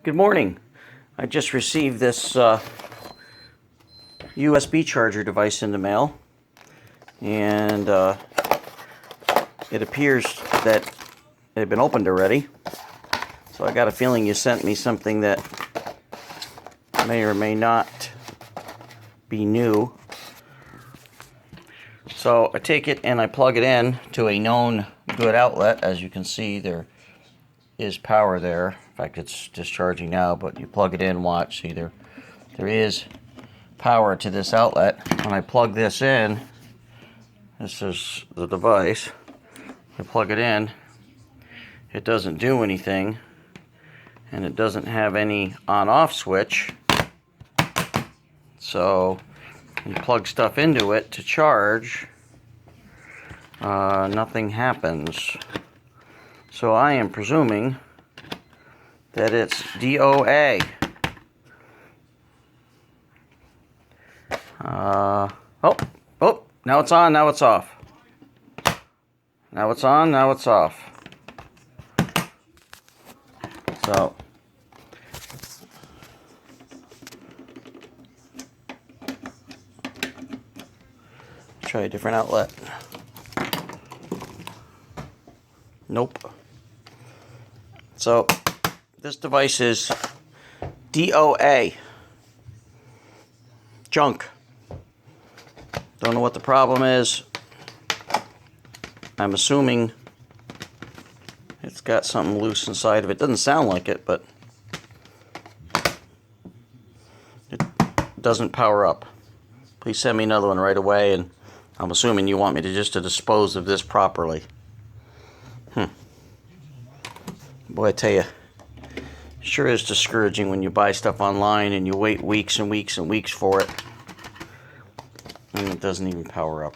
Good morning. I just received this USB charger device in the mail, and it appears that it had been opened already. So I got a feeling you sent me something that may or may not be new. So I take it and I plug it in to a known good outlet. As you can see, there is power there. In fact, it's discharging now, but you plug it in, watch, see there is power to this outlet. When I plug this in, this is the device, I plug it in, it doesn't do anything, and it doesn't have any on-off switch. So you plug stuff into it to charge, nothing happens. So I am presuming that it's DOA. Oh, now it's on, now it's off. Now it's on, now it's off. So, try a different outlet. Nope. So, this device is DOA. Junk. Don't know what the problem is. I'm assuming it's got something loose inside of it. Doesn't sound like it, but it doesn't power up. Please send me another one right away, and I'm assuming you want me to dispose of this properly. Boy, I tell you, sure is discouraging when you buy stuff online and you wait weeks and weeks and weeks for it, and it doesn't even power up.